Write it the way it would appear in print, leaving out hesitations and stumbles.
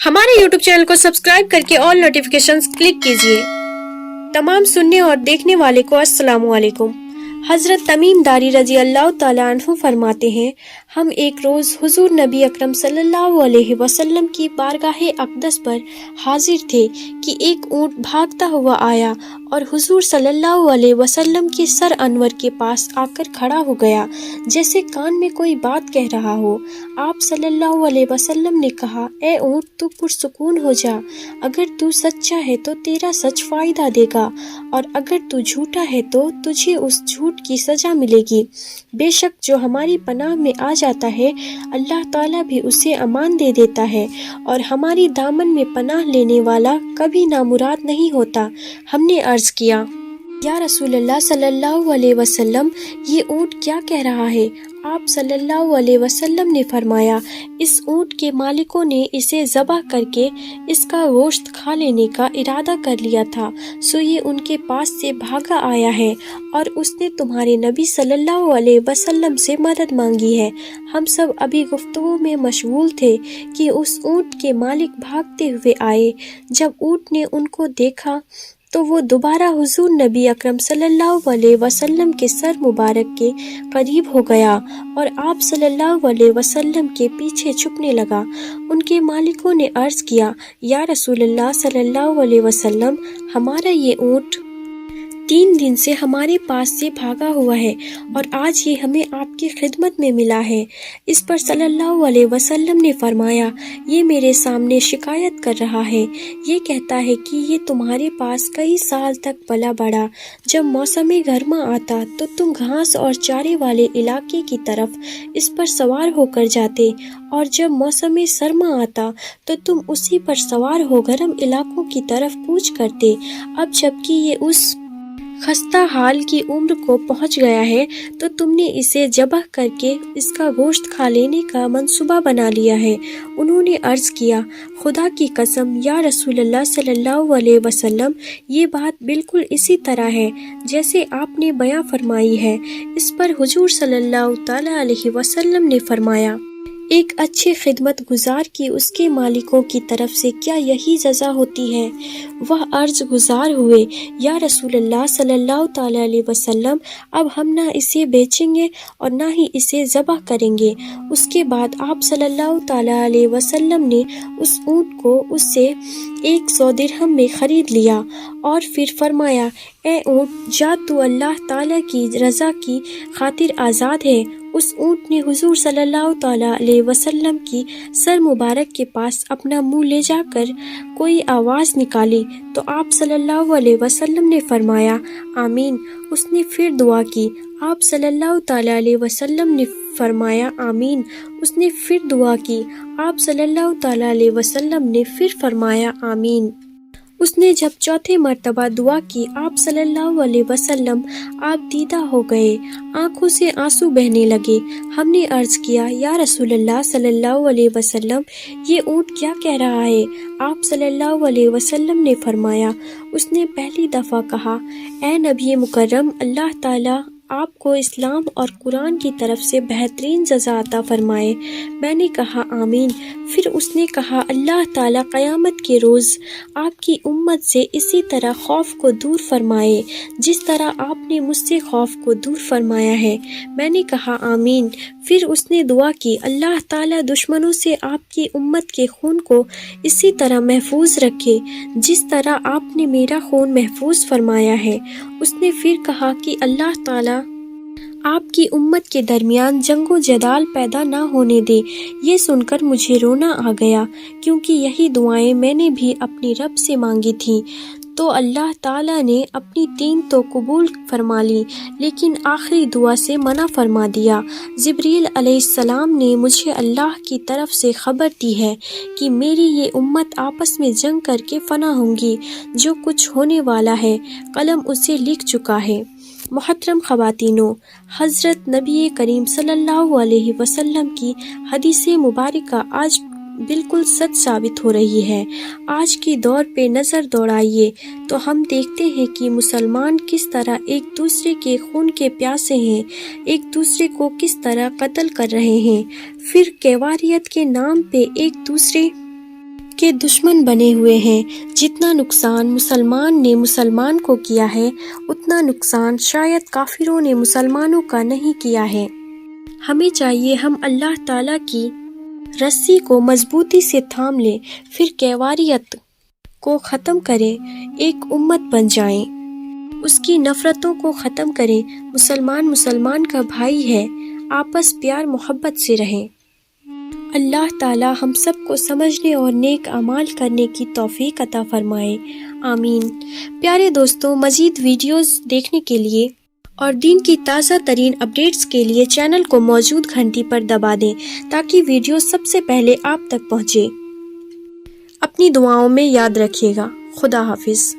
हमारे YouTube channel को subscribe करके ऑल नोटिफिकेशंस क्लिक कीजिए। तमाम सुनने और देखने वाले को अस्सलाम वालेकुम। हजरत तमीम दारी रजी अल्लाह ताला अन्हु फरमाते हैं, हम एक रोज़ हुजूर नबी अकरम सल्लल्लाहु अलैहि वसल्लम की बारगाह अक़दस पर हाजिर थे कि एक ऊँट भागता हुआ आया और हुजूर सल्लल्लाहु अलैहि वसल्लम के सर अनवर के पास आकर खड़ा हो गया, जैसे कान में कोई बात कह रहा हो। आप सल्लल्लाहु अलैहि वसल्लम ने कहा, ए ऊँट, तू पुरसुकून हो जा। अगर तू सच्चा है तो तेरा सच फायदा देगा, और अगर तू झूठा है तो तुझे उस झूठ की सजा मिलेगी। बेशक जो हमारी पनाह में आ जाता है, अल्लाह ताला भी उसे अमान दे देता है, और हमारी दामन में पनाह लेने वाला कभी नामुराद नहीं होता। हमने अर्ज किया, या रसूल अल्लाह सल्लल्लाहु अलैहि वसल्लम, ये ऊँट क्या कह रहा है? आप सल्लल्लाहु अलैहि वसल्लम ने फरमाया, इस ऊँट के मालिकों ने इसे ज़बह करके इसका गोश्त खा लेने का इरादा कर लिया था, सो ये उनके पास से भागा आया है और उसने तुम्हारे नबी सल्लल्लाहु अलैहि वसल्लम से मदद मांगी है। हम सब अभी गुफ्तगू में मशगूल थे कि उस ऊँट के मालिक भागते हुए आए। जब ऊँट ने उनको देखा तो वो दोबारा हुजूर नबी अकरम सल्लल्लाहु अलैहि वसल्लम के सर मुबारक के करीब हो गया और आप सल्लल्लाहु अलैहि वसल्लम के पीछे छुपने लगा। उनके मालिकों ने अर्ज किया, या रसूलल्लाह सल्लल्लाहु अलैहि वसल्लम, हमारा ये ऊँट 3 दिन से हमारे पास से भागा हुआ है और आज ये हमें आपकी खिदमत में मिला है। इस पर सल्लल्लाहु अलैहि वसल्लम ने फरमाया, ये मेरे सामने शिकायत कर रहा है। ये कहता है कि ये तुम्हारे पास कई साल तक पला बढ़ा। जब मौसम गर्मा आता तो तुम घास और चारे वाले इलाके की तरफ इस पर सवार होकर जाते, और जब मौसम सरमा आता तो तुम उसी पर सवार हो गर्म इलाकों की तरफ कूच करते। अब जबकि ये उस खस्ता हाल की उम्र को पहुंच गया है तो तुमने इसे ज़बह करके इसका गोश्त खा लेने का मंसूबा बना लिया है। उन्होंने अर्ज किया, खुदा की कसम या रसूलल्लाह सल्लल्लाहु अलैहि वसल्लम, ये बात बिल्कुल इसी तरह है जैसे आपने बयां फरमाई है। इस पर हुजूर सल्लल्लाहु ताला अलैहि वसल्लम ने फरमाया, एक अच्छे खिदमत गुजार की उसके मालिकों की तरफ से क्या यही सज़ा होती है? वह अर्ज गुजार हुए, या रसूलल्लाह सल्लल्लाहु ताला अलैहि वसल्लम, अब हम ना इसे बेचेंगे और ना ही इसे ज़बह करेंगे। उसके बाद आप सल्लल्लाहु ताला अलैहि वसल्लम ने उस ऊँट को उससे 100 दिरहम में ख़रीद लिया और फिर फरमाया, ए ऊँट, जा तू अल्लाह ताला की रज़ा की खातिर आज़ाद है। उस ऊँट ने हुजूर सल्लल्लाहु ताला अलैहि वसल्लम की सर मुबारक के पास अपना मुंह ले जाकर कोई आवाज़ निकाली तो आप सल्लल्लाहु अलैहि वसल्लम ने फरमाया, आमीन। उसने फिर दुआ की, आप सल्लल्लाहु ताला अलैहि वसल्लम ने फरमाया, आमीन। उसने फिर दुआ की, आप सल्लल्लाहु ताला अलैहि वसल्लम ने फिर फरमाया, आमीन। उसने जब चौथे मर्तबा दुआ की, आप सल्लल्लाहु अलैहि वसल्लम आप दीदा हो गए, आंखों से आंसू बहने लगे। हमने अर्ज किया, या रसूलल्लाह सल्लल्लाहु अलैहि वसल्लम, ये ऊँट क्या कह रहा है? आप सल्लल्लाहु अलैहि वसल्लम ने फरमाया, उसने पहली दफ़ा कहा, ए नबी मुकर्रम, अल्लाह ताला आपको इस्लाम और कुरान की तरफ से बेहतरीन सज़ा अता फरमाए। मैंने कहा, आमीन। फिर उसने कहा, अल्लाह ताला क़यामत के रोज़ आपकी उम्मत से इसी तरह खौफ को दूर फरमाए जिस तरह आपने मुझसे खौफ को दूर फरमाया है। मैंने कहा, आमीन। फिर उसने दुआ की, अल्लाह ताला दुश्मनों से आपकी उम्मत के खून को इसी तरह महफूज रखे जिस तरह आपने मेरा खून महफूज फरमाया है। उसने फिर कहा कि अल्लाह ताला आपकी उम्मत के दरमियान जंगो जदाल पैदा ना होने दे। ये सुनकर मुझे रोना आ गया, क्योंकि यही दुआएं मैंने भी अपनी रब से मांगी थीं। तो अल्लाह ताला ने अपनी 3 तो कबूल फरमा ली, लेकिन आखिरी दुआ से मना फरमा दिया। जिब्रील अलैहिस्सलाम ने मुझे अल्लाह की तरफ से खबर दी है कि मेरी ये उम्मत आपस में जंग करके फना होंगी। जो कुछ होने वाला है कलम उसे लिख चुका है। मोहतरम ख़वातीनो, हज़रत नबी करीम सल्लल्लाहु अलैहि वसल्लम की हदीस मुबारका आज बिल्कुल सच साबित हो रही है। आज के दौर पे नज़र दौड़ाइए तो हम देखते हैं कि मुसलमान किस तरह एक दूसरे के खून के प्यासे हैं, एक दूसरे को किस तरह कत्ल कर रहे हैं, फिर केवारियत के नाम पे एक दूसरे کے دشمن بنے ہوئے ہیں۔ جتنا نقصان مسلمان نے مسلمان کو کیا ہے اتنا نقصان شاید کافروں نے مسلمانوں کا نہیں کیا ہے۔ ہمیں چاہیے ہم اللہ تعالیٰ کی رسی کو مضبوطی سے تھام لیں، پھر کیواریت کو ختم کریں، ایک امت بن جائیں، اس کی نفرتوں کو ختم کریں۔ مسلمان کا بھائی ہے، آپس پیار محبت سے رہیں۔ اللہ تعالیٰ ہم سب کو سمجھنے اور نیک اعمال کرنے کی توفیق عطا فرمائے، آمین۔ پیارے دوستوں، مزید ویڈیوز دیکھنے کے لیے اور دین کی تازہ ترین اپڈیٹس کے لیے چینل کو موجود گھنٹی پر دبا دیں تاکہ ویڈیو سب سے پہلے آپ تک پہنچے۔ اپنی دعاؤں میں یاد رکھیے گا۔ خدا حافظ۔